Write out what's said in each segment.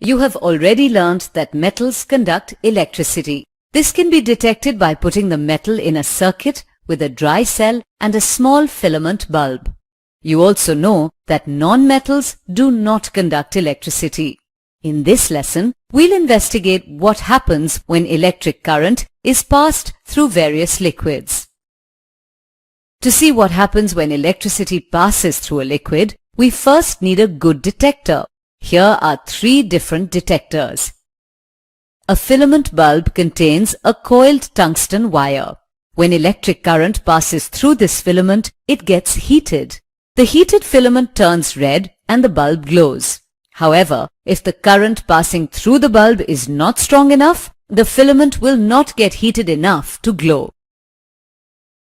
You have already learnt that metals conduct electricity. This can be detected by putting the metal in a circuit with a dry cell and a small filament bulb. You also know that non-metals do not conduct electricity. In this lesson, we'll investigate what happens when electric current is passed through various liquids. To see what happens when electricity passes through a liquid, we first need a good detector. Here are 3 different detectors. A filament bulb contains a coiled tungsten wire. When electric current passes through this filament, it gets heated. The heated filament turns red and the bulb glows. However, if the current passing through the bulb is not strong enough, the filament will not get heated enough to glow.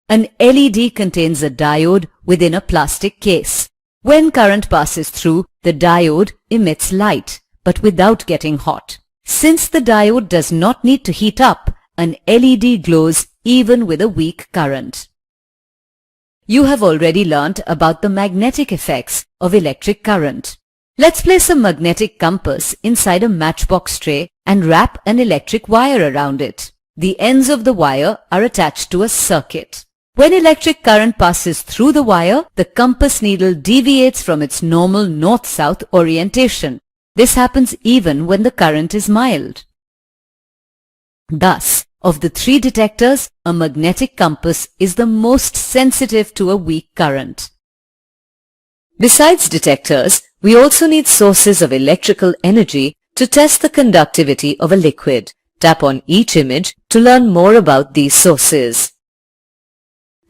An LED contains a diode within a plastic case. When current passes through, the diode emits light, but without getting hot. Since the diode does not need to heat up, an LED glows even with a weak current. You have already learnt about the magnetic effects of electric current. Let's place a magnetic compass inside a matchbox tray and wrap an electric wire around it. The ends of the wire are attached to a circuit. When electric current passes through the wire, the compass needle deviates from its normal north-south orientation. This happens even when the current is mild. Thus, of the 3 detectors, a magnetic compass is the most sensitive to a weak current. Besides detectors, we also need sources of electrical energy to test the conductivity of a liquid. Tap on each image to learn more about these sources.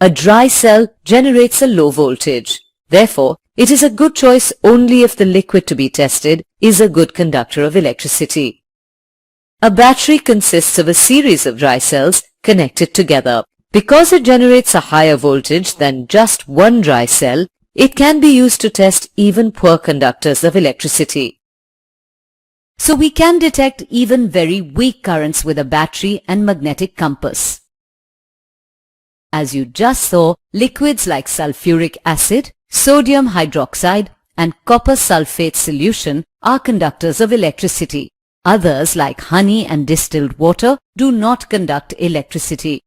A dry cell generates a low voltage. Therefore, it is a good choice only if the liquid to be tested is a good conductor of electricity. A battery consists of a series of dry cells connected together. Because it generates a higher voltage than just one dry cell, it can be used to test even poor conductors of electricity. So we can detect even very weak currents with a battery and magnetic compass. As you just saw, liquids like sulfuric acid, sodium hydroxide and copper sulfate solution are conductors of electricity. Others like honey and distilled water do not conduct electricity.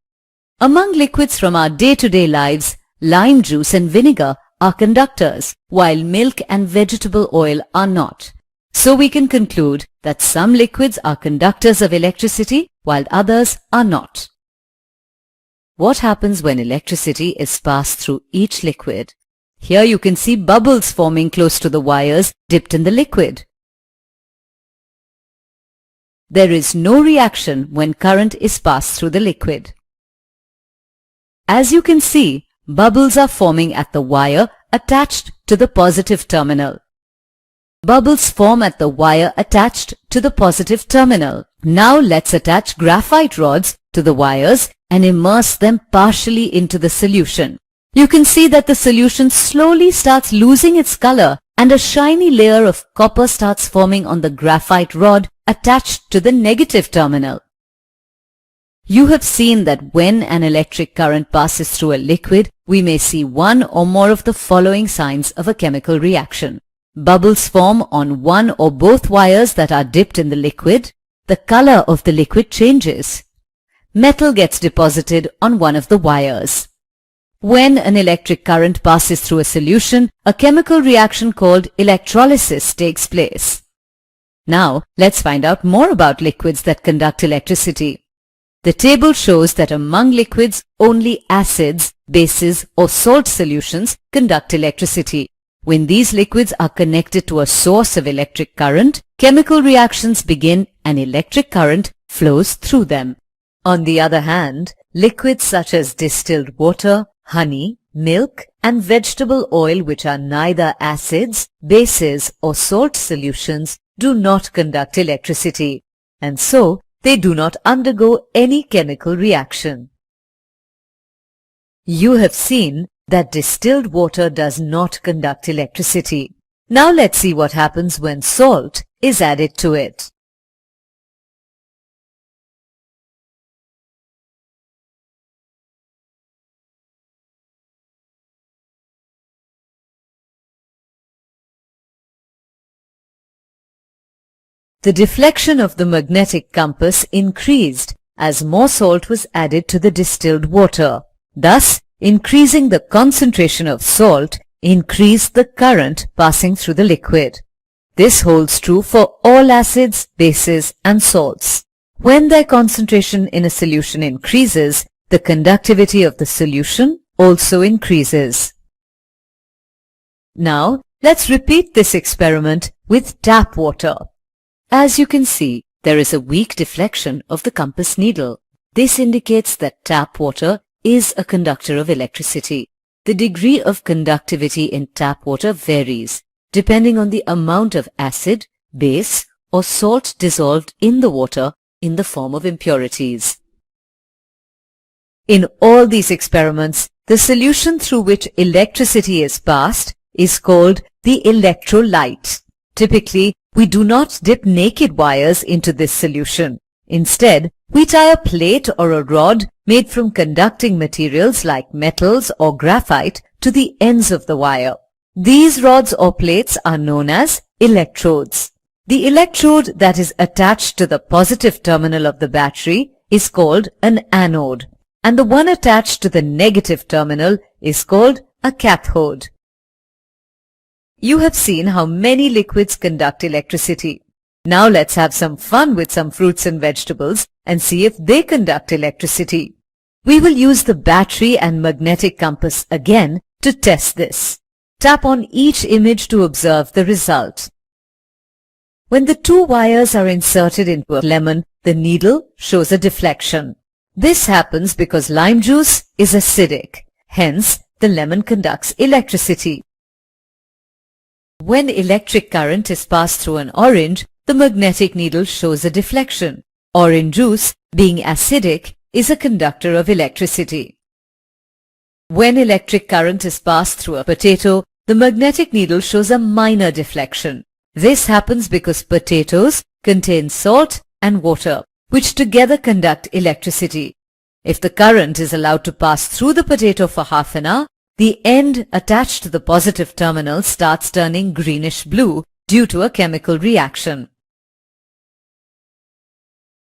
Among liquids from our day-to-day lives, lime juice and vinegar are conductors, while milk and vegetable oil are not. So we can conclude that some liquids are conductors of electricity while others are not. What happens when electricity is passed through each liquid? Here you can see bubbles forming close to the wires dipped in the liquid. There is no reaction when current is passed through the liquid. As you can see, bubbles are forming at the wire attached to the positive terminal. Bubbles form at the wire attached to the positive terminal. Now let's attach graphite rods to the wires and immerse them partially into the solution. You can see that the solution slowly starts losing its color and a shiny layer of copper starts forming on the graphite rod attached to the negative terminal. You have seen that when an electric current passes through a liquid, we may see one or more of the following signs of a chemical reaction. Bubbles form on one or both wires that are dipped in the liquid. The color of the liquid changes. Metal gets deposited on one of the wires. When an electric current passes through a solution, a chemical reaction called electrolysis takes place. Now, let's find out more about liquids that conduct electricity. The table shows that among liquids, only acids, bases or salt solutions conduct electricity. When these liquids are connected to a source of electric current, chemical reactions begin and electric current flows through them. On the other hand, liquids such as distilled water, honey, milk and vegetable oil, which are neither acids, bases or salt solutions, do not conduct electricity, and so they do not undergo any chemical reaction. You have seen that distilled water does not conduct electricity. Now let's see what happens when salt is added to it. the deflection of the magnetic compass increased as more salt was added to the distilled water. Thus, increasing the concentration of salt increased the current passing through the liquid. This holds true for all acids, bases and salts. When their concentration in a solution increases, the conductivity of the solution also increases. Now, let's repeat this experiment with tap water. As you can see, there is a weak deflection of the compass needle. This indicates that tap water is a conductor of electricity. The degree of conductivity in tap water varies depending on the amount of acid, base or salt dissolved in the water in the form of impurities. In all these experiments, the solution through which electricity is passed is called the electrolyte. Typically, we do not dip naked wires into this solution. Instead, we tie a plate or a rod made from conducting materials like metals or graphite to the ends of the wire. These rods or plates are known as electrodes. The electrode that is attached to the positive terminal of the battery is called an anode, and the one attached to the negative terminal is called a cathode. You have seen how many liquids conduct electricity. Now let's have some fun with some fruits and vegetables and see if they conduct electricity. We will use the battery and magnetic compass again to test this. Tap on each image to observe the result. When the two wires are inserted into a lemon, the needle shows a deflection. This happens because lime juice is acidic. Hence, the lemon conducts electricity. When electric current is passed through an orange, the magnetic needle shows a deflection. Orange juice, being acidic, is a conductor of electricity. When electric current is passed through a potato, the magnetic needle shows a minor deflection. This happens because potatoes contain salt and water, which together conduct electricity. If the current is allowed to pass through the potato for half an hour, the end attached to the positive terminal starts turning greenish blue due to a chemical reaction.